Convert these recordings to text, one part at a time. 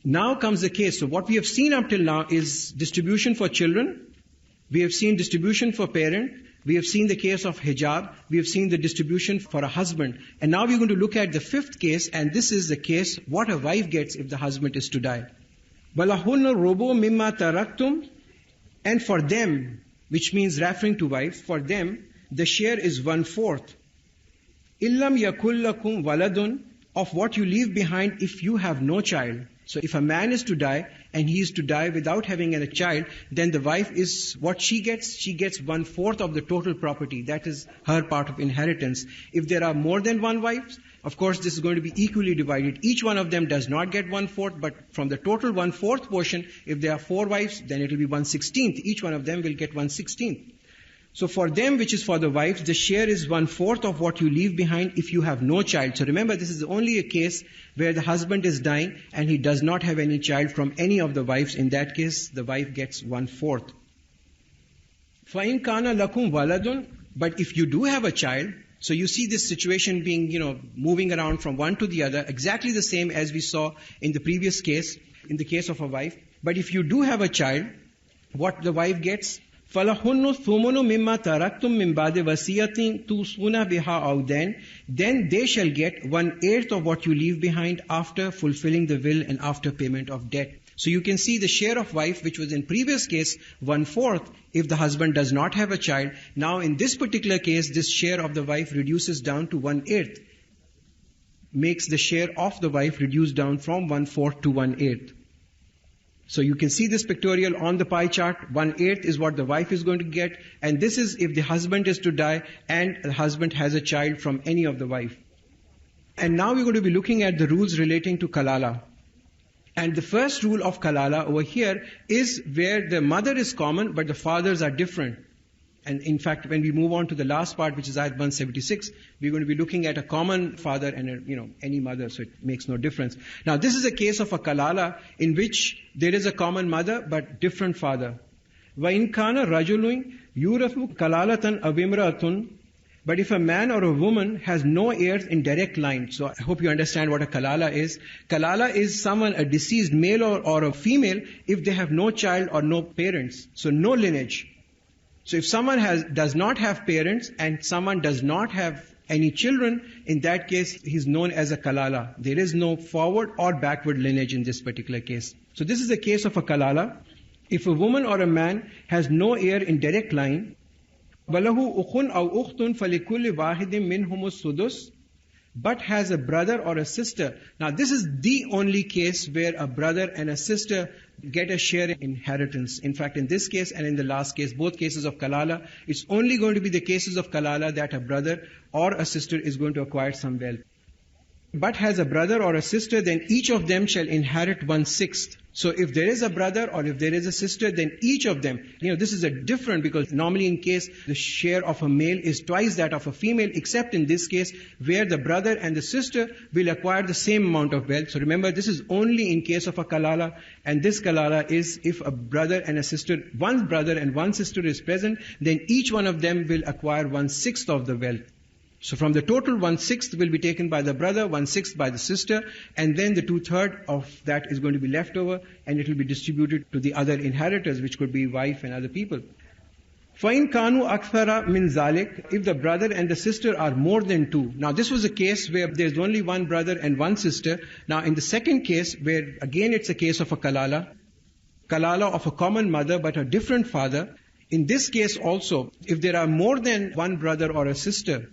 Now comes the case. So what we have seen up till now is distribution for children. We have seen distribution for parent. We have seen the case of hijab. We have seen the distribution for a husband. And now we're going to look at the fifth case, and this is the case what a wife gets if the husband is to die. وَلَهُنَّ الرُّبُعُ مِمَّا تَرَكْتُمْ. And for them, which means referring to wives, for them, the share is 1/4. إِلَّمْ يَكُلْ لَكُمْ وَلَدٌ. Of what you leave behind if you have no child. So if a man is to die, and he is to die without having a child, then the wife is, what she gets 1/4 of the total property. That is her part of inheritance. If there are more than one wife, of course this is going to be equally divided. Each one of them does not get 1/4, but from the total 1/4 portion, if there are 4 wives, then it will be 1/16. Each one of them will get 1/16. So for them, which is for the wives, the share is 1/4 of what you leave behind if you have no child. So remember, this is only a case where the husband is dying and he does not have any child from any of the wives. In that case, the wife gets 1/4. فَإِنْ كَانَ لَكُمْ وَلَدٌ. But if you do have a child, so you see this situation being, moving around from one to the other, exactly the same as we saw in the previous case, in the case of a wife. But if you do have a child, what the wife gets? فَلَهُنُّ الثُّمُنُ مِمَّا تَرَكْتُم مِّن بَعْدِ وَصِيَّةٍ تُوصُونَ بِهَا أَوْ دَيْنٍ. Then they shall get 1/8 of what you leave behind after fulfilling the will and after payment of debt. So you can see the share of wife, which was in previous case 1/4 if the husband does not have a child. Now in this particular case, this share of the wife reduces down to 1/8. Makes the share of the wife reduce down from 1/4 to 1/8. So you can see this pictorial on the pie chart. 1/8 is what the wife is going to get, and this is if the husband is to die and the husband has a child from any of the wife. And now we're going to be looking at the rules relating to kalala. And the first rule of kalala over here is where the mother is common but the fathers are different. And in fact, when we move on to the last part, which is ayat 176, we're going to be looking at a common father and any mother, so it makes no difference. Now, this is a case of a kalala in which there is a common mother but different father. وَإِنْ كَانَ رَجُلٌ يُورَثُ كَلَالَةً أَوْ امْرَأَةٌ. But if a man or a woman has no heirs in direct line, so I hope you understand what a kalala is. Kalala is someone, a deceased male or a female, if they have no child or no parents, so no lineage. So if someone does not have parents and someone does not have any children, in that case, he's known as a kalala. There is no forward or backward lineage in this particular case. So this is the case of a kalala. If a woman or a man has no heir in direct line, وَلَهُ أُخٌ أَوْ أُخْتٌ فَلِكُلِّ وَاحِدٍ مِّنْهُمُ السُّدُسُ. But has a brother or a sister. Now this is the only case where a brother and a sister get a share in inheritance. In fact, in this case and in the last case, both cases of kalala, it's only going to be the cases of kalala that a brother or a sister is going to acquire some wealth. But has a brother or a sister, then each of them shall inherit 1/6. So if there is a brother or if there is a sister, then each of them, this is a different, because normally in case the share of a male is twice that of a female, except in this case where the brother and the sister will acquire the same amount of wealth. So remember, this is only in case of a kalala, and this kalala is if a brother and a sister, one brother and one sister is present, then each one of them will acquire 1/6 of the wealth. So from the total, 1/6 will be taken by the brother, 1/6 by the sister, and then the 2/3 of that is going to be left over, and it will be distributed to the other inheritors, which could be wife and other people. فَإِنْ كَانُوا أَكْثَرَ مِنْ ذَلِكَ. If the brother and the sister are more than 2. Now this was a case where there's only one brother and one sister. Now in the second case, where again it's a case of a kalala of a common mother but a different father. In this case also, if there are more than one brother or a sister,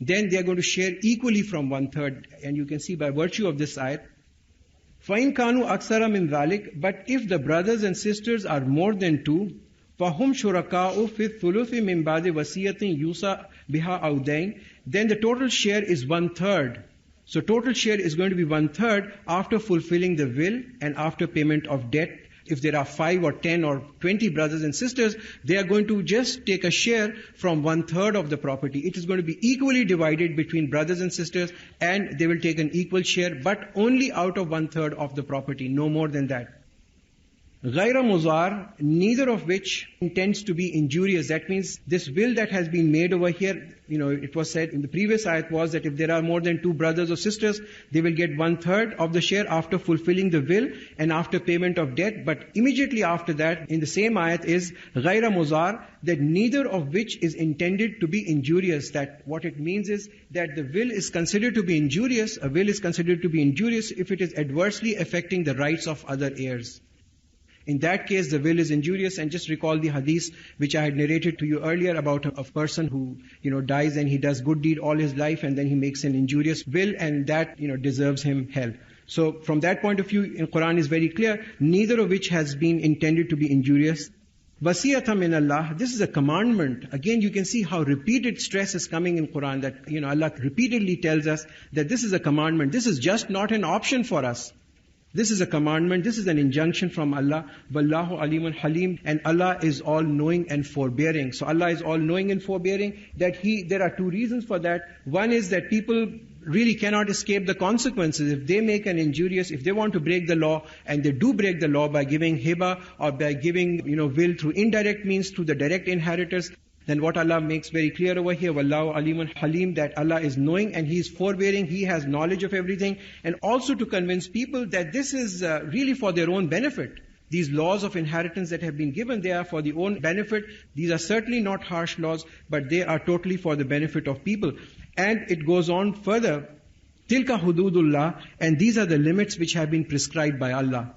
then they are going to share equally from 1/3. And you can see by virtue of this ayat, فَإِنْ كَانُوا أَكْثَرَ مِنْ ذَلِكَ. But if the brothers and sisters are more than 2, فَهُمْ شُرَكَاءُ فِي الثُّلُثِ مِنْ بَعْدِ وَصِيَّةٍ يُوصَى بِهَا أَوْ دَيْنٍ. Then the total share is 1/3. So total share is going to be 1/3 after fulfilling the will and after payment of debt. If there are 5 or 10 or 20 brothers and sisters, they are going to just take a share from 1/3 of the property. It is going to be equally divided between brothers and sisters, and they will take an equal share, but only out of 1/3 of the property, no more than that. غَيْرَ مُضَارٍ, neither of which intends to be injurious. That means this will that has been made over here, it was said in the previous ayat was that if there are more than 2 brothers or sisters, they will get 1/3 of the share after fulfilling the will and after payment of debt. But immediately after that, in the same ayat is غَيْرَ مُضَارٍ, that neither of which is intended to be injurious. That what it means is that the will is considered to be injurious. A will is considered to be injurious if it is adversely affecting the rights of other heirs. In that case, the will is injurious. And just recall the hadith which I had narrated to you earlier about a person who, dies and he does good deed all his life and then he makes an injurious will, and that, deserves him hell. So from that point of view, in Quran is very clear, neither of which has been intended to be injurious. Wasiyatan min Allah, this is a commandment. Again, you can see how repeated stress is coming in Quran, that, Allah repeatedly tells us that this is a commandment. This is just not an option for us. This is a commandment, this is an injunction from Allah. Wallahu alimun halim, and Allah is all knowing and forbearing. So Allah is all knowing and forbearing, there are 2 reasons for that. One is that people really cannot escape the consequences. If they make an injurious, if they want to break the law, and they do break the law by giving hiba or by giving, will through indirect means to the direct inheritors, then what Allah makes very clear over here, Wallahu alimun halim, that Allah is knowing and He is forbearing, He has knowledge of everything. And also to convince people that this is really for their own benefit. These laws of inheritance that have been given, they are for the own benefit. These are certainly not harsh laws, but they are totally for the benefit of people. And it goes on further, Tilka hududullah, and these are the limits which have been prescribed by Allah.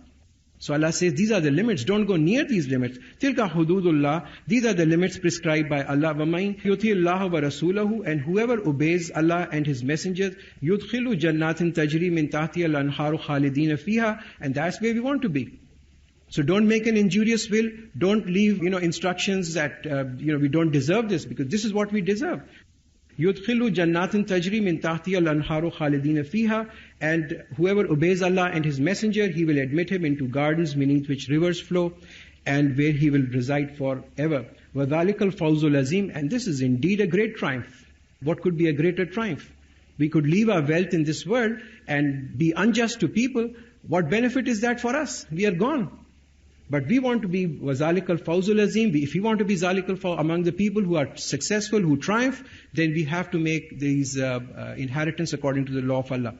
So Allah says, these are the limits, don't go near these limits. Tilka hududullah, these are the limits prescribed by Allah. وَمَنْ يُطِيعِ اللَّهَ وَرَسُولَهُ, and whoever obeys Allah and His messengers, يُدْخِلُ جَنَّاتٍ تَجْرِي مِنْ تَحْتِهَا الْأَنْهَارُ خَالِدِينَ فِيهَا, and that's where we want to be. So don't make an injurious will, don't leave, instructions that, we don't deserve this, because this is what we deserve. يُدْخِلُ جَنَّاتٍ تَجْرِي مِنْ تَحْتِهَا الْأَنْهَارُ خَالِدِينَ فِيهَا, and whoever obeys Allah and His messenger, He will admit him into gardens beneath which rivers flow, and where he will reside forever. وَذَلِكَ الْفَوْزُ الْعَظِيمُ, and this is indeed a great triumph. What could be a greater triumph? We could leave our wealth in this world and be unjust to people. What benefit is that for us? We are gone. But we want to be وَذَلِكَ الْفَوْزُ الْعَظِيمُ. If we want to be ذَلِكَ الْفَوْزُ, among the people who are successful, who triumph, then we have to make these inheritance according to the law of Allah.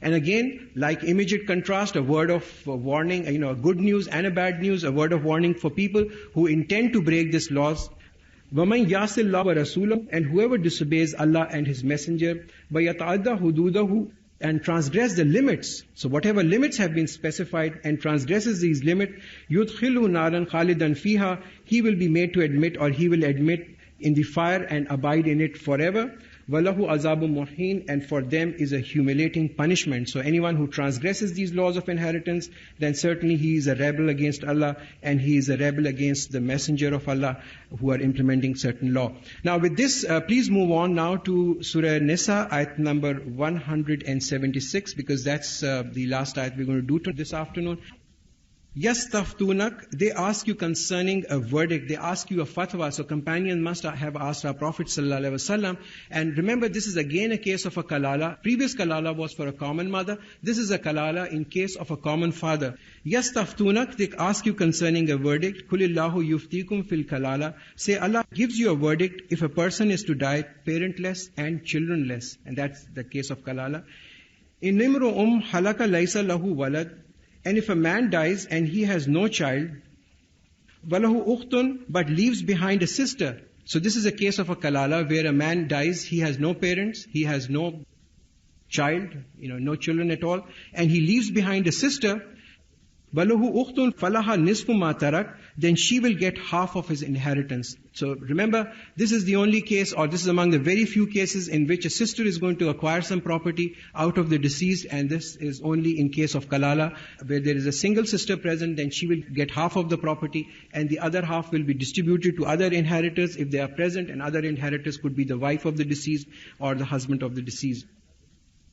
And again, like immediate contrast, a word of warning, a good news and a bad news, a word of warning for people who intend to break these laws. وَمَنْ يَعْصِ اللَّهَ وَرَسُولَهُ, and whoever disobeys Allah and His messenger, وَيَتَعَدَّ حُدُودَهُ, and transgress the limits. So whatever limits have been specified and transgresses these limits, يُدْخِلُ نَارًا خَالِدًا فِيهَا, he will be made to admit, or he will admit in the fire and abide in it forever. وَلَهُ عَذَابٌ مُحِينٌ, and for them is a humiliating punishment. So anyone who transgresses these laws of inheritance, then certainly he is a rebel against Allah, and he is a rebel against the messenger of Allah who are implementing certain law. Now with this, please move on now to Surah Nisa, ayat number 176, because that's the last ayat we're going to do this afternoon. Yastaftunak, they ask you concerning a verdict, they ask you a fatwa. So companions must have asked our Prophet ﷺ. And remember, this is again a case of a kalala. Previous kalala was for a common mother. This is a kalala in case of a common father. Yastaftunak, they ask you concerning a verdict. Kulillahu yuftikum fil kalala. Say, Allah gives you a verdict if a person is to die parentless and childrenless. And that's the case of kalala. In nimru halaka laysa lahu walad. And if a man dies and he has no child, walahu ukhtun, but leaves behind a sister. So this is a case of a kalala where a man dies, he has no parents, he has no child, no children at all, and he leaves behind a sister. Walahu ukhtun falaha nisfu ma tarak, then she will get half of his inheritance. So remember, this is the only case, or this is among the very few cases in which a sister is going to acquire some property out of the deceased, and this is only in case of kalala, where there is a single sister present, then she will get half of the property, and the other half will be distributed to other inheritors if they are present, and other inheritors could be the wife of the deceased or the husband of the deceased.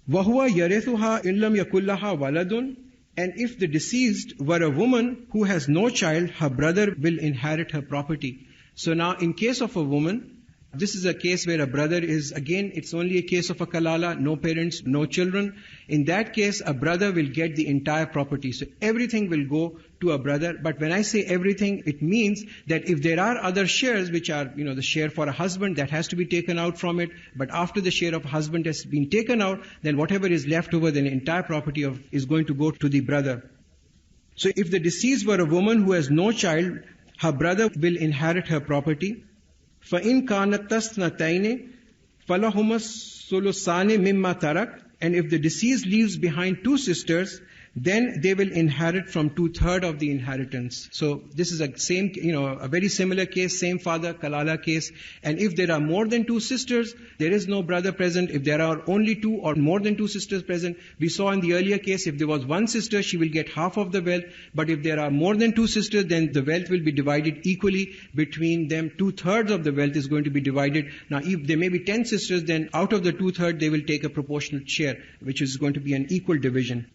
وَهُوَ يَرِثُهَا إِن لَمْ يَكُنْ لَهَا وَلَدٌ. And if the deceased were a woman who has no child, her brother will inherit her property. So now in case of a woman, This is a case where a brother is, again, it's only a case of a kalala, no parents, no children. In that case, a brother will get the entire property. So everything will go to a brother. But when I say everything, it means that if there are other shares, which are, the share for a husband, that has to be taken out from it. But after the share of husband has been taken out, then whatever is left over, then the entire property is going to go to the brother. So if the deceased were a woman who has no child, her brother will inherit her property. فَإِنْ كَانَتْ تَثْنَتَيْنِ فَلَهُمَا الثُّلُثَانِ مِمَّا تَرَكَ. And if the deceased leaves behind two sisters, then they will inherit from 2/3 of the inheritance. So this is a very similar case, same father, kalala case. And if there are more than two sisters, there is no brother present. If there are only two or more than two sisters present, we saw in the earlier case, if there was one sister, she will get half of the wealth. But if there are more than two sisters, then the wealth will be divided equally between them. 2/3 of the wealth is going to be divided. Now, if there may be 10 sisters, then out of the 2/3, they will take a proportionate share, which is going to be an equal division.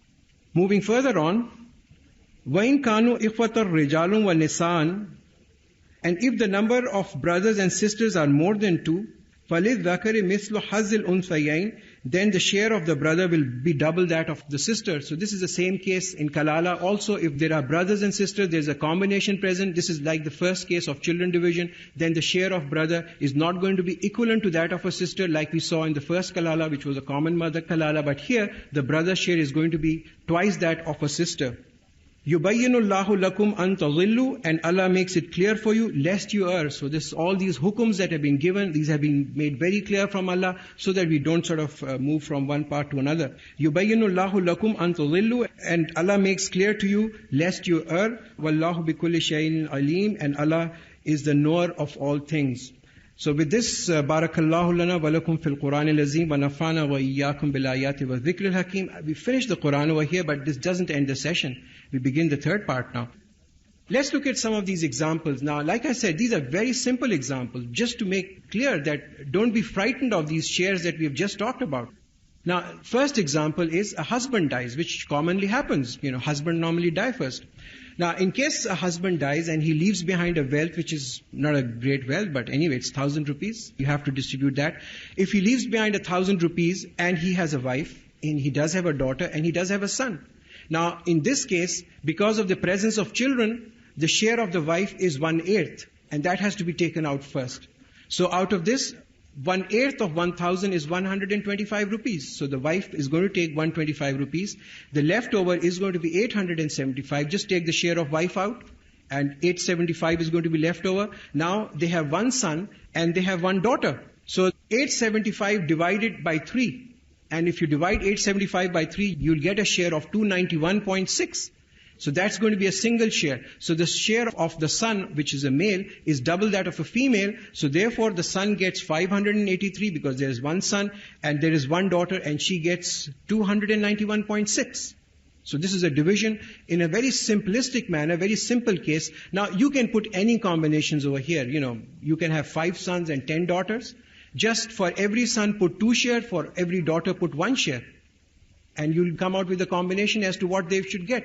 Moving further on, وَإِن كَانُوا إِخْوَةً رِجَالٌ وَنِسَاءٌ. And if the number of brothers and sisters are more than two, فَلِلذَّكَرِ مِثْلُ حَظِّ الْأُنْثَيَيْنِ. Then the share of the brother will be double that of the sister. So this is the same case in kalala. Also, if there are brothers and sisters, there's a combination present. This is like the first case of children division. Then the share of brother is not going to be equivalent to that of a sister, like we saw in the first kalala, which was a common mother kalala. But here, the brother's share is going to be twice that of a sister. يُبَيِّنُ اللَّهُ لَكُمْ أَن تَضِلُّوا. And Allah makes it clear for you, lest you err. So all these hukums that have been given, these have been made very clear from Allah, so that we don't sort of move from one part to another. يُبَيِّنُ اللَّهُ لَكُمْ أَن تَضِلُّوا. And Allah makes clear to you, lest you err. وَاللَّهُ بِكُلِّ شَيْءٍ عَلِيمٌ. And Allah is the knower of all things. So with this, barakallahu lana wa lakum fil Quran al-Azim wa nafana wa iyyakum bil ayati wa dhikr al-hakim. We finished the Quran over here, but this doesn't end the session. We begin the third part now. Let's look at some of these examples. Now, like I said, these are very simple examples, just to make clear that don't be frightened of these shares that we have just talked about. Now, first example is a husband dies, which commonly happens. Husband normally die first. Now, in case a husband dies and he leaves behind a wealth, which is not a great wealth, but anyway, it's 1,000 rupees. You have to distribute that. If he leaves behind 1,000 rupees and he has a wife, and he does have a daughter, and he does have a son. Now, in this case, because of the presence of children, the share of the wife is 1/8, and that has to be taken out first. So out of this, 1/8 of 1,000 is 125 rupees. So the wife is going to take 125 rupees. The leftover is going to be 875. Just take the share of wife out, and 875 is going to be left over. Now they have one son and they have one daughter. So 875 divided by 3. And if you divide 875 by 3, you'll get a share of 291.6. So that's going to be a single share. So the share of the son, which is a male, is double that of a female. So therefore the son gets 583 because there is one son, and there is one daughter, and she gets 291.6. So this is a division in a very simplistic manner, very simple case. Now you can put any combinations over here. You can have 5 sons and 10 daughters. Just for every son put 2 shares, for every daughter put 1 share. And you'll come out with a combination as to what they should get.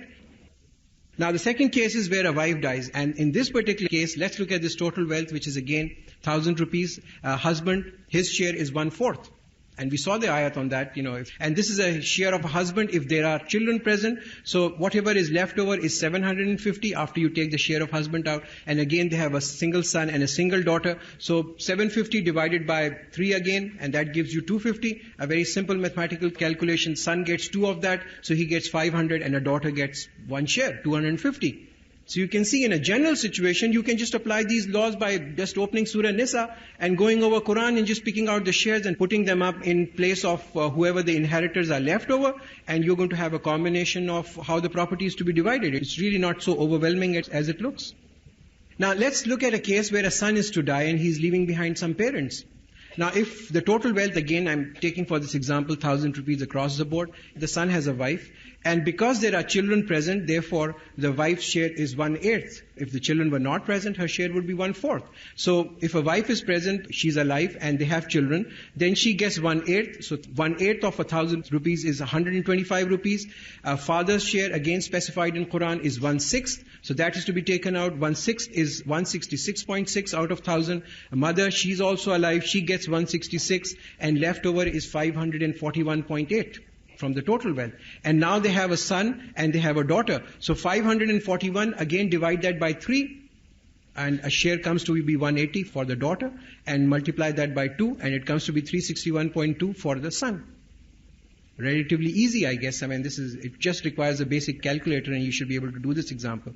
Now the second case is where a wife dies, and in this particular case, let's look at this total wealth, which is again 1,000 rupees. Husband, his share is 1/4. And we saw the ayat on that, and this is a share of a husband if there are children present. So whatever is left over is 750 after you take the share of husband out. And again, they have a single son and a single daughter. So 750 divided by 3 again, and that gives you 250. A very simple mathematical calculation. Son gets 2 of that, so he gets 500, and a daughter gets 1 share, 250. So you can see in a general situation, you can just apply these laws by just opening Surah Nisa and going over Quran and just picking out the shares and putting them up in place of whoever the inheritors are left over, and you're going to have a combination of how the property is to be divided. It's really not so overwhelming as it looks. Now let's look at a case where a son is to die and he's leaving behind some parents. Now if the total wealth, again I'm taking for this example 1,000 rupees across the board, the son has a wife, and because there are children present, therefore the wife's share is 1/8. If the children were not present, her share would be 1/4. So if a wife is present, she's alive, and they have children, then she gets 1/8. So 1/8 of 1,000 rupees is 125 rupees. Father's share, again specified in Quran, is 1/6. So that is to be taken out. 1/6 is 166.6 out of 1,000. A mother, she's also alive, she gets 166, and leftover is 541.8 from the total wealth. And now they have a son and they have a daughter. So 541, again divide that by 3, and a share comes to be 180 for the daughter, and multiply that by 2, and it comes to be 361.2 for the son. Relatively easy, I guess. It just requires a basic calculator, and you should be able to do this example.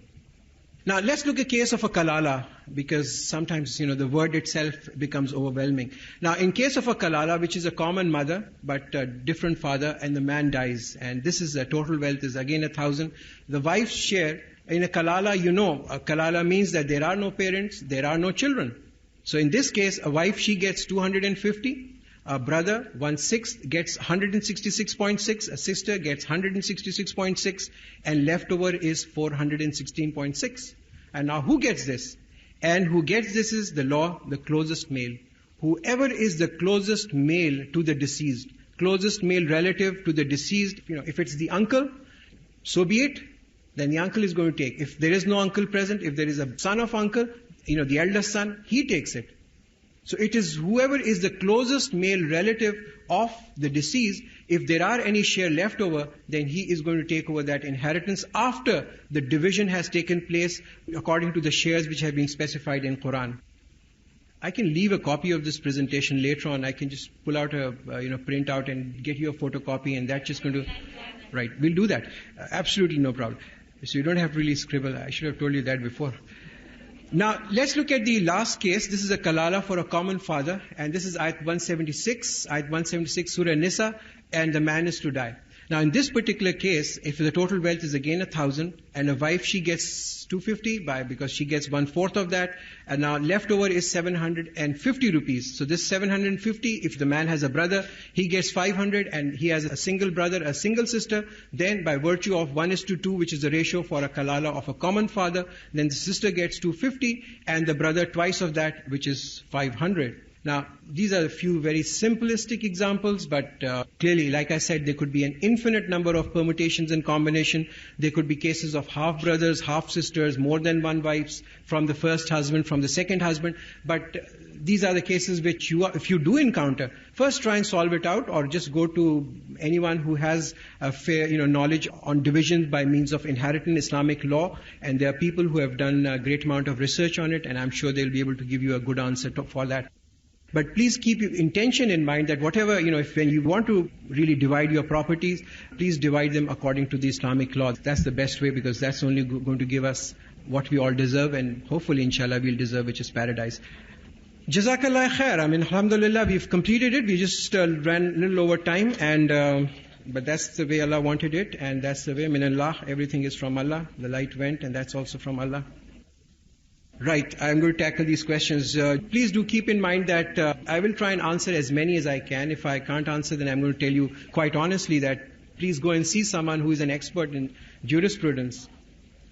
Now let's look at a case of a kalala, because sometimes, the word itself becomes overwhelming. Now in case of a kalala, which is a common mother, but a different father, and the man dies, and this is the total wealth is again 1,000. The wife's share, in a kalala, a kalala means that there are no parents, there are no children. So in this case, a wife, she gets 250. A brother, 1/6, gets 166.6. A sister gets 166.6. And leftover is 416.6. And now who gets this? And who gets this is the law, the closest male. Whoever is the closest male to the deceased, closest male relative to the deceased, if it's the uncle, so be it. Then the uncle is going to take. If there is no uncle present, if there is a son of uncle, the eldest son, he takes it. So it is whoever is the closest male relative of the deceased. If there are any share left over, then he is going to take over that inheritance after the division has taken place according to the shares which have been specified in Quran. I can leave a copy of this presentation later on. I can just pull out a print out and get you a photocopy, and that's just going to... Right, we'll do that. Absolutely no problem. So you don't have to really scribble. I should have told you that before. Now, let's look at the last case. This is a kalala for a common father, and this is Ayat 176, Surah Nisa, and the man is to die. Now, in this particular case, if the total wealth is again 1,000, and a wife, she gets 250 because she gets 1/4 of that, and now leftover is 750 rupees. So this 750, if the man has a brother, he gets 500, and he has a single brother, a single sister, then by virtue of 1:2, which is the ratio for a kalala of a common father, then the sister gets 250, and the brother twice of that, which is 500. Now, these are a few very simplistic examples, but clearly, like I said, there could be an infinite number of permutations and combination. There could be cases of half brothers, half sisters, more than one wives, from the first husband, from the second husband. But these are the cases which if you do encounter, first try and solve it out, or just go to anyone who has a fair, knowledge on division by means of inheritance Islamic law. And there are people who have done a great amount of research on it, and I'm sure they'll be able to give you a good answer for that. But please keep your intention in mind that whatever, when you want to really divide your properties, please divide them according to the Islamic law. That's the best way, because that's only going to give us what we all deserve, and hopefully, inshallah, we'll deserve, which is paradise. Jazakallah khair. Alhamdulillah, we've completed it. We just ran a little over time, but that's the way Allah wanted it, and that's the way, minallah, everything is from Allah. The light went, and that's also from Allah. Right, I'm going to tackle these questions. Please do keep in mind that I will try and answer as many as I can. If I can't answer, then I'm going to tell you quite honestly that please go and see someone who is an expert in jurisprudence.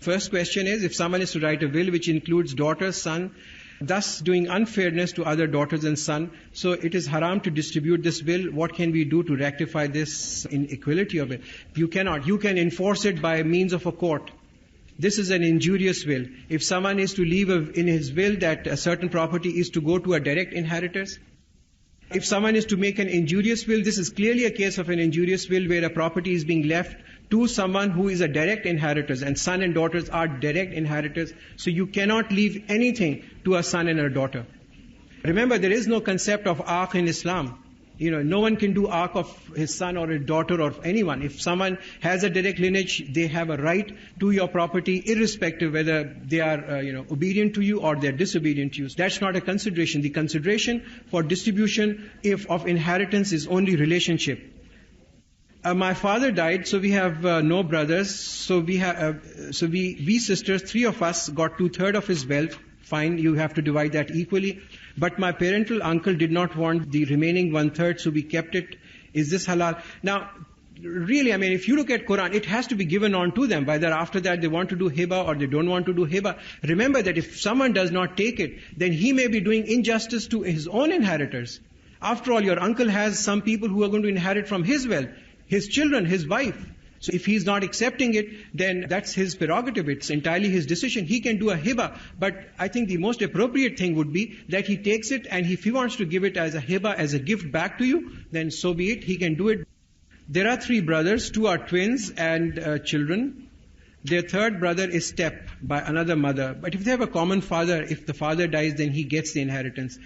First question is, if someone is to write a will which includes daughter, son, thus doing unfairness to other daughters and son, so it is haram to distribute this will, what can we do to rectify this inequality of it? You cannot. You can enforce it by means of a court. This is an injurious will. If someone is to leave in his will that a certain property is to go to a direct inheritors, if someone is to make an injurious will, this is clearly a case of an injurious will where a property is being left to someone who is a direct inheritors, and son and daughters are direct inheritors. So you cannot leave anything to a son and a daughter. Remember, there is no concept of akh in Islam. No one can do akh of his son or his daughter or anyone. If someone has a direct lineage, they have a right to your property, irrespective whether they are, obedient to you or they are disobedient to you. That's not a consideration. The consideration for distribution of inheritance is only relationship. My father died, so we have no brothers. So we sisters, 3 of us, got 2/3 of his wealth. Fine, you have to divide that equally. But my parental uncle did not want the remaining 1/3, so we kept it. Is this halal? Now, really, I mean, if you look at Quran, it has to be given on to them, whether after that they want to do hiba or they don't want to do hiba. Remember that if someone does not take it, then he may be doing injustice to his own inheritors. After all, your uncle has some people who are going to inherit from his wealth, his children, his wife. So if he's not accepting it, then that's his prerogative. It's entirely his decision. He can do a hiba. But I think the most appropriate thing would be that he takes it, and if he wants to give it as a hiba, as a gift back to you, then so be it. He can do it. There are 3 brothers, 2 are twins and children. Their third brother is step by another mother. But if they have a common father, if the father dies, then he gets the inheritance.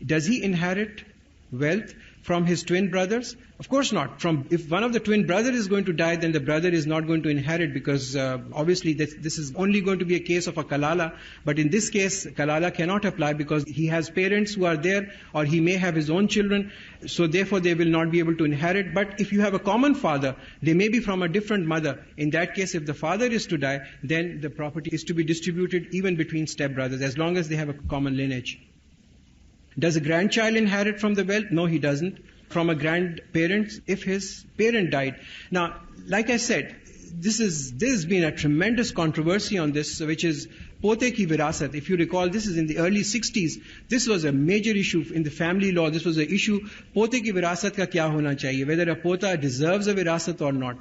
Does he inherit wealth from his twin brothers? Of course not. If one of the twin brothers is going to die, then the brother is not going to inherit, because obviously this is only going to be a case of a kalala. But in this case, kalala cannot apply because he has parents who are there, or he may have his own children, so therefore they will not be able to inherit. But if you have a common father, they may be from a different mother. In that case, if the father is to die, then the property is to be distributed even between stepbrothers, as long as they have a common lineage. Does a grandchild inherit from the wealth? No, he doesn't. From a grandparent, if his parent died. Now, like I said, there's been a tremendous controversy on this, which is pote ki virasat. If you recall, this is in the early 60s. This was a major issue in the family law. This was an issue. Pote ki virasat ka kya hona chahiye? Whether a pota deserves a virasat or not.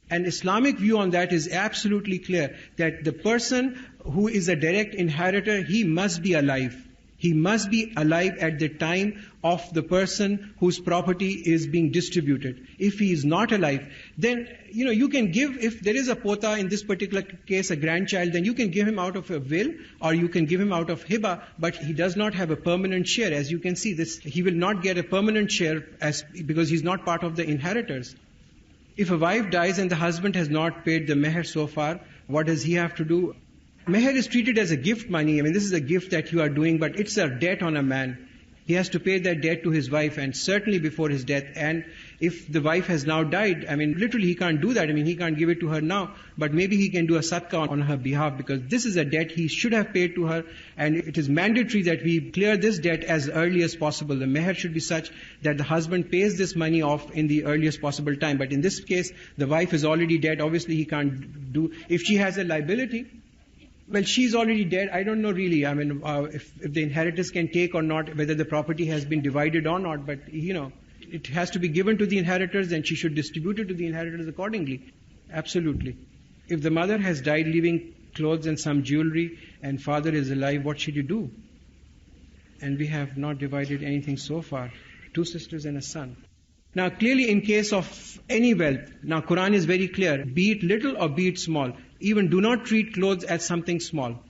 An Islamic view on that is absolutely clear, that the person who is a direct inheritor, he must be alive. He must be alive at the time of the person whose property is being distributed. If he is not alive, then, you can give, if there is a pota, in this particular case, a grandchild, then you can give him out of a will, or you can give him out of hiba, but he does not have a permanent share. As you can see, he will not get a permanent share because he's not part of the inheritors. If a wife dies and the husband has not paid the meher so far, what does he have to do? Meher is treated as a gift money. I mean, this is a gift that you are doing, but it's a debt on a man. He has to pay that debt to his wife, and certainly before his death. And if the wife has now died, I mean, literally he can't do that. I mean, he can't give it to her now, but maybe he can do a sadaqah on her behalf, because this is a debt he should have paid to her, and it is mandatory that we clear this debt as early as possible. The meher should be such that the husband pays this money off in the earliest possible time. But in this case, the wife is already dead. Obviously, he can't do. If she has a liability, well, she's already dead. I don't know really. I mean, if the inheritors can take or not, whether the property has been divided or not. But, it has to be given to the inheritors, and she should distribute it to the inheritors accordingly. Absolutely. If the mother has died leaving clothes and some jewelry, and father is alive, what should you do? And we have not divided anything so far. 2 sisters and a son. Now, clearly in case of any wealth, now Quran is very clear, be it little or be it small, even do not treat clothes as something small.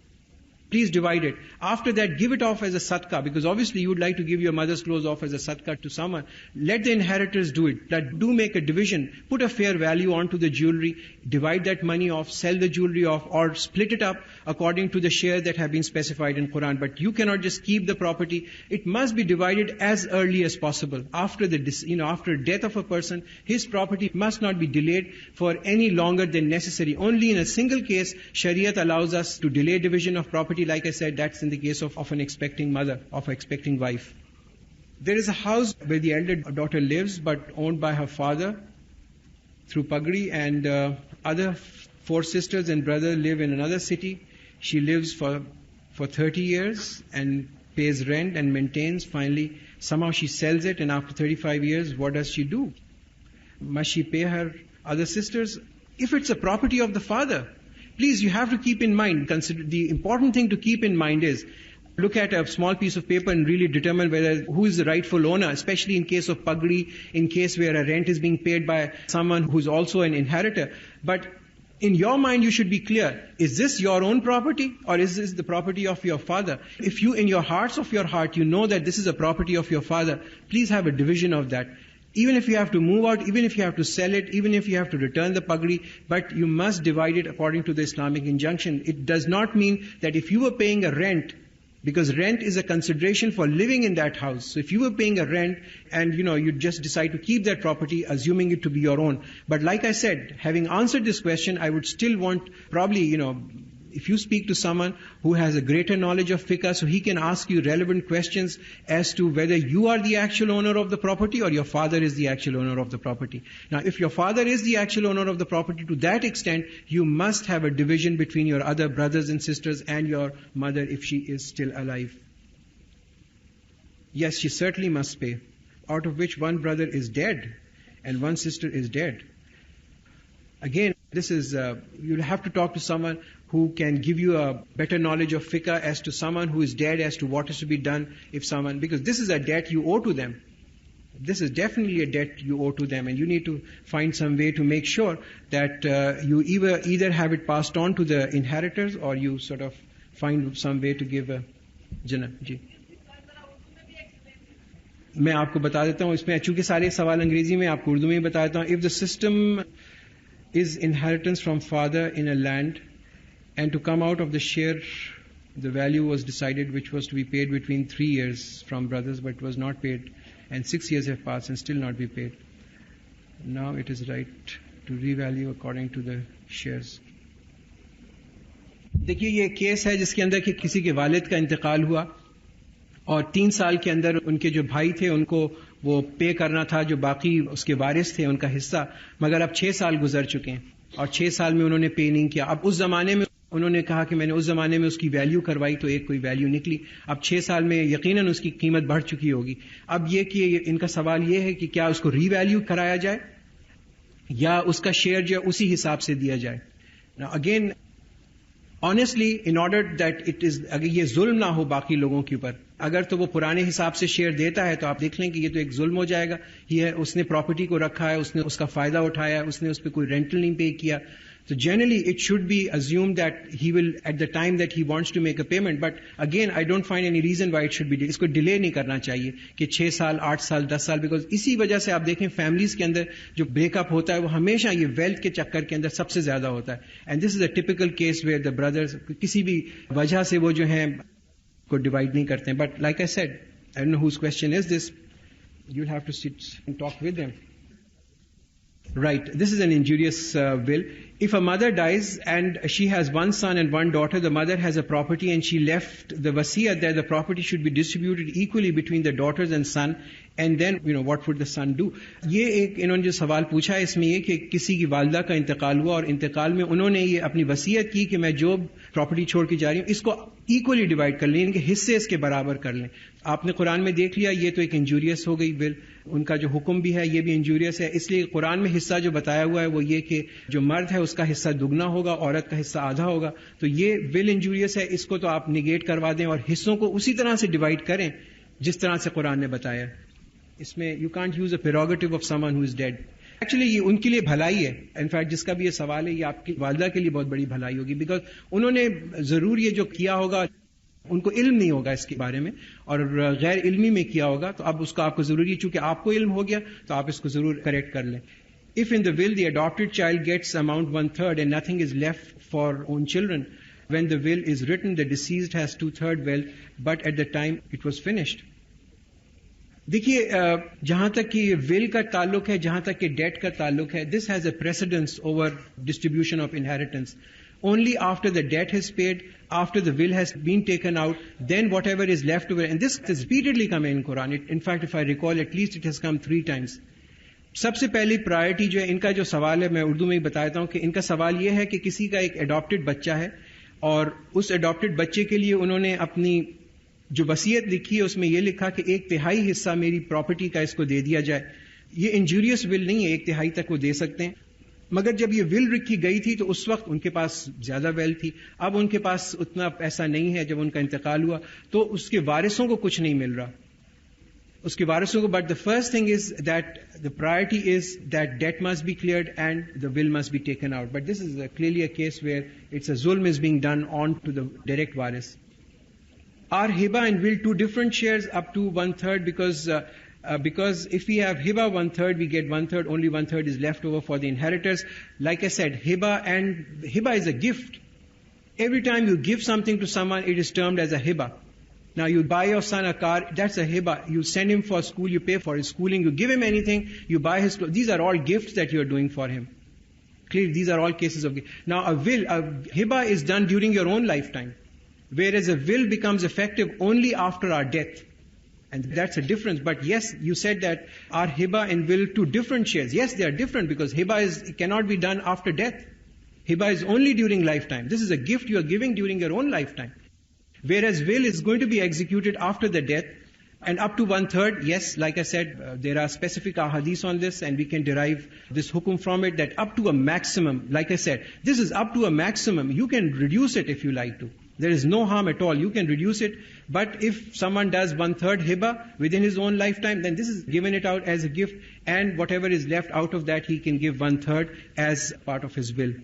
Please divide it. After that, give it off as a sadaqah, because obviously you would like to give your mother's clothes off as a sadaqah to someone. Let the inheritors do it. Do make a division. Put a fair value onto the jewelry. Divide that money off. Sell the jewelry off, or split it up according to the share that have been specified in Quran. But you cannot just keep the property. It must be divided as early as possible. After death of a person, his property must not be delayed for any longer than necessary. Only in a single case, Shariat allows us to delay division of property. Like I said, that's in the case of an expecting mother, of an expecting wife. There is a house where the elder daughter lives, but owned by her father through Pagri, and other 4 sisters and brother live in another city. She lives for 30 years and pays rent and maintains. Finally, somehow she sells it, and after 35 years, what does she do? Must she pay her other sisters? If it's a property of the father, please, you have to keep in mind, consider the important thing to keep in mind is, look at a small piece of paper and really determine who is the rightful owner, especially in case of Pagri, in case where a rent is being paid by someone who's also an inheritor. But in your mind, you should be clear, is this your own property, or is this the property of your father? If you, in your hearts of your heart, you know that this is a property of your father, please have a division of that. Even if you have to move out, even if you have to sell it, even if you have to return the pagri, but you must divide it according to the Islamic injunction. It does not mean that if you were paying a rent, because rent is a consideration for living in that house. So if you were paying a rent and you just decide to keep that property, assuming it to be your own. But like I said, having answered this question, I would still want probably, if you speak to someone who has a greater knowledge of fiqh, so he can ask you relevant questions as to whether you are the actual owner of the property or your father is the actual owner of the property. Now, if your father is the actual owner of the property, to that extent, you must have a division between your other brothers and sisters and your mother if she is still alive. Yes, she certainly must pay, out of which one brother is dead and one sister is dead. Again, this is, you'll have to talk to someone who can give you a better knowledge of fiqh as to someone who is dead, as to what is to be done if someone, because this is a debt you owe to them. This is definitely a debt you owe to them, and you need to find some way to make sure that you either have it passed on to the inheritors or you sort of find some way to give a jannah. Ji. میں آپ کو بتا دیتا ہوں اس میں چونکہ سارے سوال انگریزی میں آپ کو اردو میں بتا دیتا ہوں. If the system is inheritance from father in a land and to come out of the share the value was decided which was to be paid between 3 years from brothers but was not paid and 6 years have passed and still not be paid. Now it is right to revalue according to the shares. دیکھیے یہ case ہے جس کے اندر کہ کسی کے والد کا انتقال ہوا اور 3 سال کے اندر ان کے جو بھائی تھے ان کو وہ پے کرنا تھا جو باقی اس کے وارث تھے ان کا حصہ, مگر اب 6 سال گزر چکے ہیں اور 6 سال میں انہوں نے پے نہیں کیا. اب اس زمانے میں انہوں نے کہا کہ میں نے اس زمانے میں اس کی ویلیو کروائی تو ایک کوئی ویلیو نکلی, اب 6 سال میں یقیناً اس کی قیمت بڑھ چکی ہوگی. اب یہ کہ ان کا سوال یہ ہے کہ کیا اس کو ری ویلیو کرایا جائے یا اس کا شیئر جو ہے اسی حساب سے دیا جائے. Again honestly in order that it is, اگر یہ ظلم نہ ہو باقی لوگوں کے اوپر, اگر تو وہ پرانے حساب سے شیئر دیتا ہے تو آپ دیکھ لیں کہ یہ تو ایک ظلم ہو جائے گا. یہ اس نے پراپرٹی کو رکھا ہے, اس نے اس کا فائدہ اٹھایا, اس نے اس پہ کوئی رینٹل نہیں پے کیا. تو generally it should be assume that he will at the time that he wants to make a payment, but again I don't find any reason why it should be, اس کو delay نہیں کرنا چاہیے کہ 6 سال 8 سال 10 سال, بیکاز اسی وجہ سے آپ دیکھیں فیملیز کے اندر جو بریک اپ ہوتا ہے وہ ہمیشہ یہ ویلتھ کے چکر کے اندر سب سے زیادہ ہوتا ہے. And this is a typical case where the brothers کسی بھی وجہ سے وہ جو ہیں کو ڈیوائڈ نہیں کرتے ہیں. But like I said, I don't know whose question is this. You'll have to sit and talk with them. Right. This is an injurious will. If a mother dies and she has one son and one daughter, the mother has a property and she left the wasiyat that the property should be distributed equally between the daughters and son, and then, what would the son do? یہ ایک انہوں نے جو سوال پوچھا ہے اس میں یہ کہ کسی کی والدہ کا انتقال ہوا اور انتقال میں انہوں نے یہ اپنی وصیت کی کہ میں جو پراپرٹی چھوڑ کے جا رہی ہوں اس کو ایکولی ڈیوائڈ کر لیں, ان کے حصے اس کے برابر کر لیں. آپ نے قرآن میں دیکھ لیا یہ تو ایک انجوریس ہو گئی ول, ان کا جو حکم بھی ہے یہ بھی انجوریس ہے. اس لیے قرآن میں حصہ جو بتایا ہوا ہے وہ یہ کہ جو مرد ہے اس کا حصہ دگنا ہوگا, عورت کا حصہ آدھا ہوگا. تو یہ ول انجوریس ہے, اس کو تو آپ نگیٹ کروا دیں اور حصوں کو اسی طرح سے ڈیوائڈ کریں جس طرح سے قرآن نے بتایا. اس میں you can't use a prerogative of someone who is dead. Actually یہ ان کے لیے بھلائی ہے. انفیکٹ جس کا بھی یہ سوال ہے یہ آپ کی والدہ کے لیے بہت بڑی بھلائی ہوگی, بیکاز انہوں نے ضرور یہ جو کیا ہوگا ان کو علم نہیں ہوگا اس کے بارے میں اور غیر علمی میں کیا ہوگا, تو اب اس کو آپ کو ضروری ہے, چونکہ آپ کو علم ہو گیا تو آپ اس کو ضرور کریکٹ کر لیں. If in the will the adopted child gets amount 1/3 and nothing is left for own children, when the will is written the deceased has 2/3 wealth, but at the time it was finished. دیکھیے جہاں تک کہ ول کا تعلق ہے, جہاں تک کہ ڈیٹ کا تعلق ہے, this has a precedence over distribution of inheritance. Only after the debt is paid, after the will has been taken out, then whatever is left over, and this has repeatedly come in Quran. In fact, if I recall, at least it has come 3 times. سب سے پہلی priority جو ہے ان کا جو سوال ہے, میں اردو میں ہی بتاتا ہوں کہ ان کا سوال یہ ہے کہ کسی کا ایک اڈاپٹڈ بچہ ہے اور اس اڈاپٹڈ بچے کے لیے انہوں نے اپنی جو وصیت لکھی ہے اس میں یہ لکھا کہ 1/3 حصہ میری پراپرٹی کا اس کو دے دیا جائے. یہ انجوریس ول نہیں ہے, 1/3 تک وہ دے سکتے ہیں. مگر جب یہ ول لکھی گئی تھی تو اس وقت ان کے پاس زیادہ ویلتھ تھی, اب ان کے پاس اتنا پیسہ نہیں ہے. جب ان کا انتقال ہوا تو اس کے وارثوں کو کچھ نہیں مل رہا, اس کے وارثوں کو. But the first thing is that the priority is that debt must be cleared and the will must be taken out. But this is clearly a case where it's a ظلم is being done on to the direct وارث. Are hiba and will 2 different shares up to 1/3? Because if we have hiba 1/3, we get 1/3. Only 1/3 is left over for the inheritors. Like I said, hiba is a gift. Every time you give something to someone, it is termed as a hiba. Now you buy your son a car, that's a hiba. You send him for school, you pay for his schooling, you give him anything, you buy his clothes. These are all gifts that you are doing for him. Clearly, these are all cases of gift. Now, a hiba is done during your own lifetime, whereas a will becomes effective only after our death. And that's a difference. But yes, you said that are hiba and will two different shares. Yes, they are different because hiba cannot be done after death. Hiba is only during lifetime. This is a gift you are giving during your own lifetime. Whereas will is going to be executed after the death. And up to 1/3, yes, like I said, there are specific ahadith on this and we can derive this hukum from it, that up to a maximum, like I said, this is up to a maximum. You can reduce it if you like to. There is no harm at all. You can reduce it. But if someone does 1/3 hiba within his own lifetime, then this is given it out as a gift, and whatever is left out of that, he can give 1/3 as part of his will.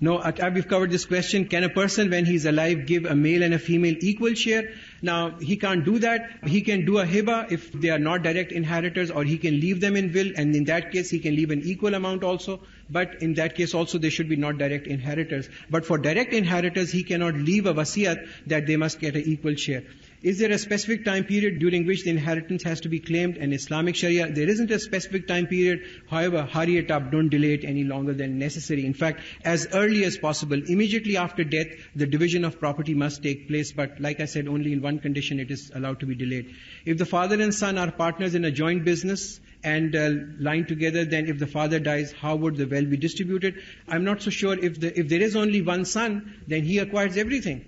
No, we've covered this question. Can a person, when he's alive, give a male and a female equal share? Now, he can't do that. He can do a hiba if they are not direct inheritors, or he can leave them in will, and in that case, he can leave an equal amount also. But in that case also, they should be not direct inheritors. But for direct inheritors, he cannot leave a wasiyat that they must get an equal share. Is there a specific time period during which the inheritance has to be claimed in Islamic Sharia? There isn't a specific time period. However, hurry it up. Don't delay it any longer than necessary. In fact, as early as possible, immediately after death, the division of property must take place. But like I said, only in one condition it is allowed to be delayed. If the father and son are partners in a joint business and lying together, then if the father dies, how would the wealth be distributed? I'm not so sure. If there is only one son, then he acquires everything.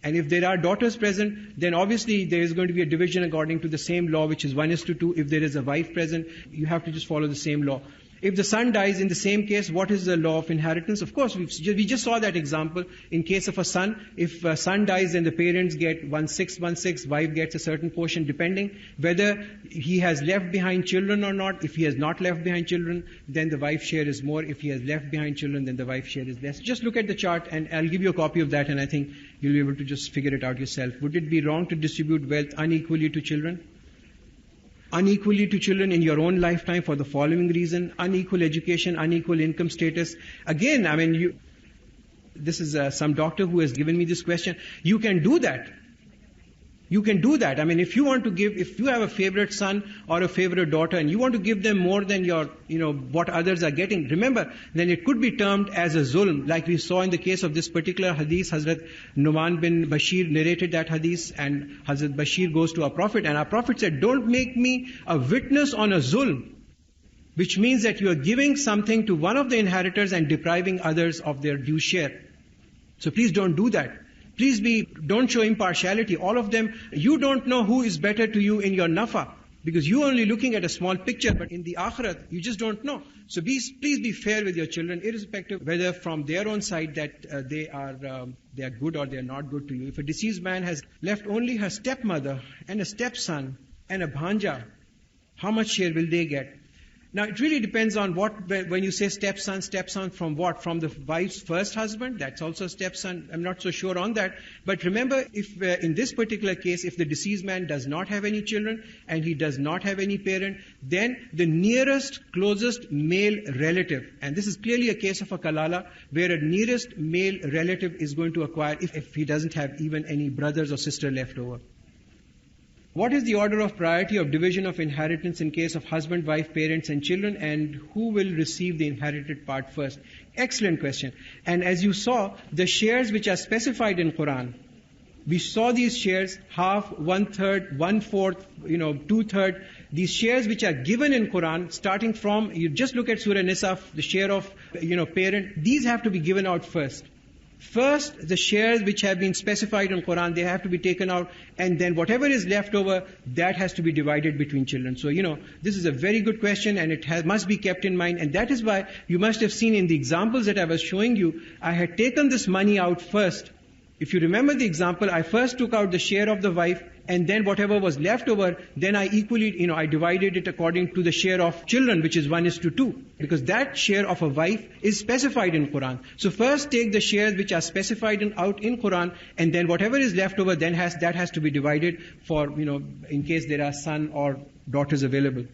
And if there are daughters present, then obviously there is going to be a division according to the same law, which is 1:2. If there is a wife present, you have to just follow the same law. If the son dies in the same case, what is the law of inheritance? Of course, we just saw that example. In case of a son, if a son dies, then the parents get 1/6, wife gets a certain portion, depending whether he has left behind children or not. If he has not left behind children, then the wife's share is more. If he has left behind children, then the wife's share is less. Just look at the chart, and I'll give you a copy of that, and I think you'll be able to just figure it out yourself. Would it be wrong to distribute wealth unequally to children? Unequally to children in your own lifetime for the following reason: unequal education, unequal income status. Again, this is some doctor who has given me this question. You can do that. You can do that. If you want to give, if you have a favorite son or a favorite daughter and you want to give them more than your, what others are getting, remember, then it could be termed as a zulm, like we saw in the case of this particular hadith. Hazrat Numan bin Bashir narrated that hadith, and Hazrat Bashir goes to our Prophet, and our Prophet said, "Don't make me a witness on a zulm," which means that you are giving something to one of the inheritors and depriving others of their due share. So please don't do that. Please don't show impartiality. All of them, you don't know who is better to you in your nafa, because you're only looking at a small picture, but in the akhirat, you just don't know. So please be fair with your children, irrespective whether from their own side that they are good or they are not good to you. If a deceased man has left only her stepmother and a stepson and a bhanja, how much share will they get? Now, it really depends on when you say stepson from what? From the wife's first husband? That's also stepson. I'm not so sure on that. But remember, if in this particular case, if the deceased man does not have any children and he does not have any parent, then the nearest, closest male relative, and this is clearly a case of a kalala, where a nearest male relative is going to acquire if he doesn't have even any brothers or sister left over. What is the order of priority of division of inheritance in case of husband, wife, parents and children, and who will receive the inherited part first? Excellent question. And as you saw, the shares which are specified in Quran, we saw these shares, half, 1/3, 1/4, 2/3, these shares which are given in Quran, starting from, you just look at Surah Nisa, the share of, parent, these have to be given out first. First, the shares which have been specified in Quran, they have to be taken out, and then whatever is left over, that has to be divided between children. So, this is a very good question, and it must be kept in mind, and that is why you must have seen in the examples that I was showing you, I had taken this money out first. If you remember the example, I first took out the share of the wife, and then whatever was left over, then I equally, I divided it according to the share of children, which is 1:2. Because that share of a wife is specified in Quran. So first take the shares which are specified out in Quran, and then whatever is left over, then that has to be divided for, in case there are son or daughters available.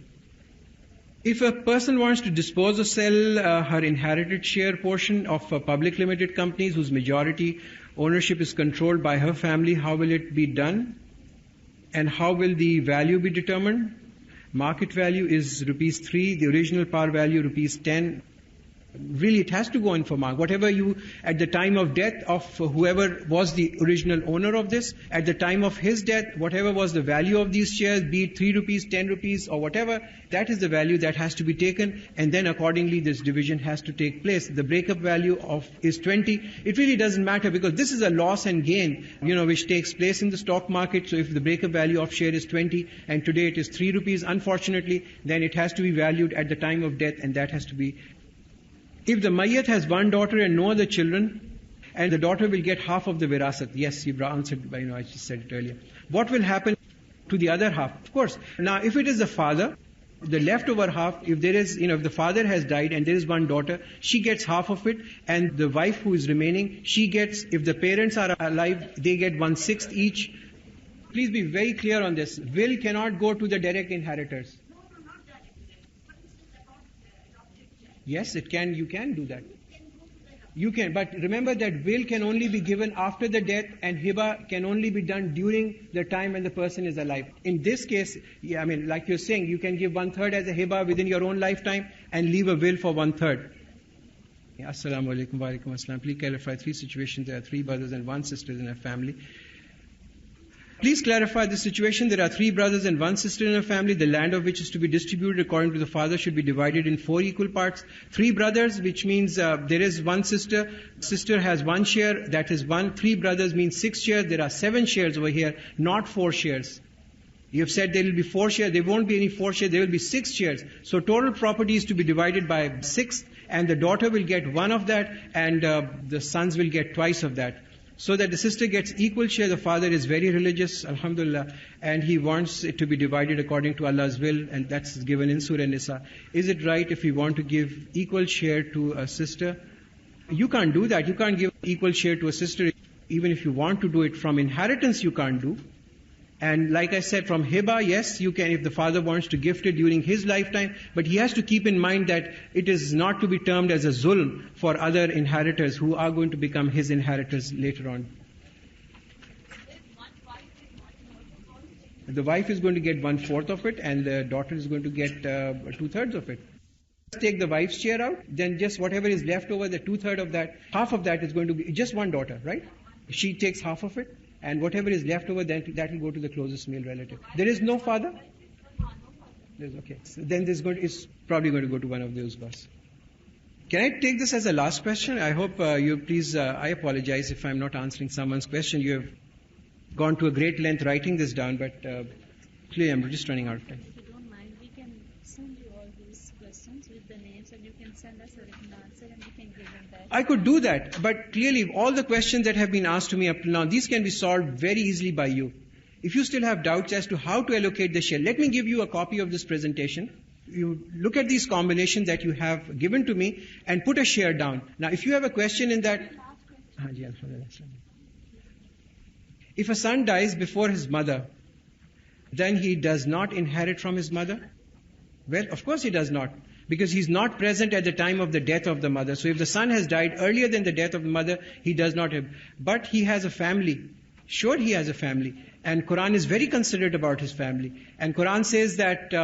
If a person wants to dispose or sell her inherited share portion of public limited companies whose majority ownership is controlled by her family, how will it be done? And how will the value be determined? Market value is ₹3, the original par value ₹10. Really, it has to go in for mark. Whatever you, at the time of death of whoever was the original owner of this, at the time of his death, whatever was the value of these shares, be it 3 rupees, 10 rupees or whatever, that is the value that has to be taken, and then accordingly this division has to take place. The breakup value is 20. It really doesn't matter because this is a loss and gain, which takes place in the stock market. So if the breakup value of share is 20 and today it is 3 rupees, unfortunately, then it has to be valued at the time of death, and that has to be. If the mayyat has one daughter and no other children, and the daughter will get half of the wirasat. Yes, you answered, I just said it earlier. What will happen to the other half? Of course, now if it is the father, the leftover half, if there is, if the father has died and there is one daughter, she gets half of it, and the wife who is remaining, she gets, if the parents are alive, they get 1/6 each. Please be very clear on this. Will cannot go to the direct inheritors. Yes, it can. You can do that. You can, but remember that will can only be given after the death, and hiba can only be done during the time when the person is alive. In this case, like you're saying, you can give 1/3 as a hiba within your own lifetime and leave a will for 1/3. Assalamu alaikum wa alaikum assalam. Please clarify 3 situations. There are 3 brothers and 1 sister in a family. Please clarify the situation. There are 3 brothers and 1 sister in a family. The land of which is to be distributed according to the father should be divided in 4 equal parts. 3 brothers, which means there is 1 sister. Sister has 1 share. That is 1. 3 brothers means 6 shares. There are 7 shares over here, not 4 shares. You have said there will be 4 shares. There won't be any 4 shares. There will be 6 shares. So total property is to be divided by 6, and the daughter will get 1 of that, and the sons will get twice of that. So that the sister gets equal share. The father is very religious, alhamdulillah, and he wants it to be divided according to Allah's will, and that's given in Surah Nisa. Is it right if we want to give equal share to a sister? You can't do that. You can't give equal share to a sister. Even if you want to do it from inheritance, you can't do. And like I said, from hiba, yes, you can if the father wants to gift it during his lifetime, but he has to keep in mind that it is not to be termed as a zulm for other inheritors who are going to become his inheritors later on. The wife is going to get 1/4 of it, and the daughter is going to get 2/3 of it. Take the wife's share out, then just whatever is left over, the 2/3 of that, half of that is going to be just one daughter, right? She takes half of it. And whatever is left over, then that will go to the closest male relative. There is no father? Okay. So then it's probably going to go to one of those guys. Can I take this as a last question? I hope you please, I apologize if I'm not answering someone's question. You have gone to a great length writing this down, but clearly I'm just running out of time. If you don't mind, we can send you all these questions with the names, and you can send us a written answer and we can give them back. I could do that, but clearly all the questions that have been asked to me up till now, these can be solved very easily by you. If you still have doubts as to how to allocate the share, let me give you a copy of this presentation. You look at these combinations that you have given to me and put a share down. Now, if you have a question in that... If a son dies before his mother, then he does not inherit from his mother? Well, of course he does not, because he's not present at the time of the death of the mother. So if the son has died earlier than the death of the mother, he does not have. But he has a family. Sure, he has a family. And Quran is very considerate about his family. And Quran says that, do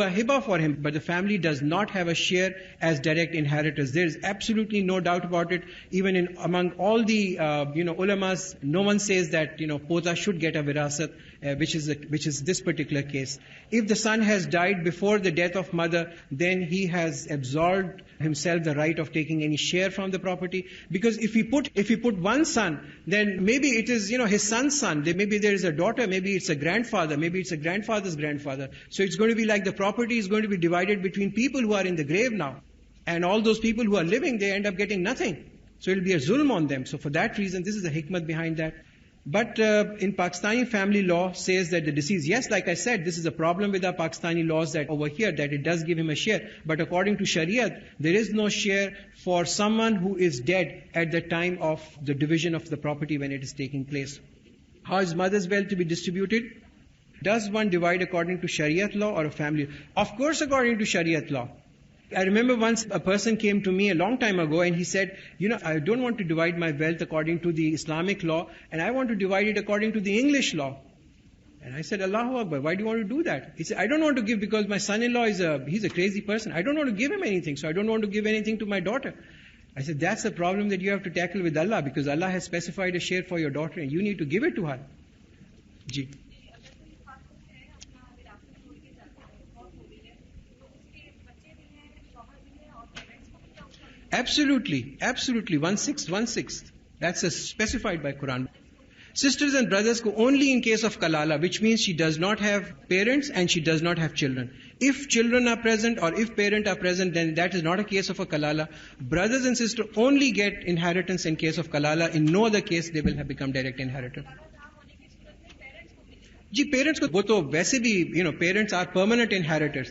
a hiba for him. But the family does not have a share as direct inheritors. There is absolutely no doubt about it. Even among all the, ulamas, no one says that, pota should get a wirasat, which is this particular case. If the son has died before the death of mother, then he has absolved himself the right of taking any share from the property. Because if he put one son, then maybe it is, his son's son. Maybe there is a daughter, maybe it's a grandfather, maybe it's a grandfather's grandfather. So it's going to be like the property is going to be divided between people who are in the grave now. And all those people who are living, they end up getting nothing. So it will be a zulm on them. So for that reason, this is the hikmat behind that. But in Pakistani family law says that the deceased, yes, like I said, this is a problem with our Pakistani laws that over here, that it does give him a share. But according to Shariat, there is no share for someone who is dead at the time of the division of the property when it is taking place. How is mother's wealth to be distributed? Does one divide according to Shariat law or a family? Of course, according to Shariat law. I remember once a person came to me a long time ago and he said, I don't want to divide my wealth according to the Islamic law, and I want to divide it according to the English law. And I said, Allahu Akbar, why do you want to do that? He said, I don't want to give because my son-in-law he's a crazy person. I don't want to give him anything, so I don't want to give anything to my daughter. I said, that's the problem that you have to tackle with Allah, because Allah has specified a share for your daughter and you need to give it to her. Ji. Absolutely. 1/6. That's specified by Quran. Sisters and brothers go only in case of kalala, which means she does not have parents and she does not have children. If children are present or if parents are present, then that is not a case of a kalala. Brothers and sisters only get inheritance in case of kalala. In no other case they will have become direct inheritor. जी parents को वो तो वैसे भी parents are permanent inheritors.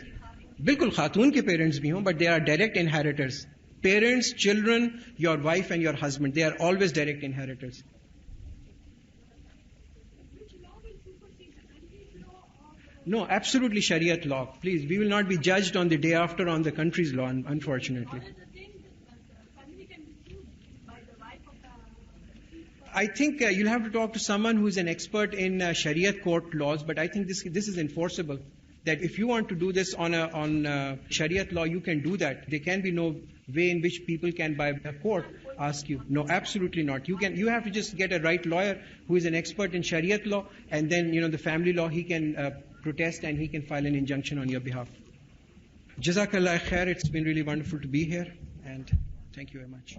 बिल्कुल खातून के parents भी हों, but they are direct inheritors. Parents, children, your wife and your husband, they are always direct inheritors. No, absolutely Shariat law. Please, we will not be judged on the day after on the country's law, unfortunately. I think you'll have to talk to someone who is an expert in Shariat court laws, but I think this is enforceable. That if you want to do this on Shariat law, you can do that. There can be no way in which people can by a court ask you. No, absolutely not. You have to just get a right lawyer who is an expert in Shariat law, and then the family law, he can protest and he can file an injunction on your behalf. Jazakallah khair. It's been really wonderful to be here, and thank you very much.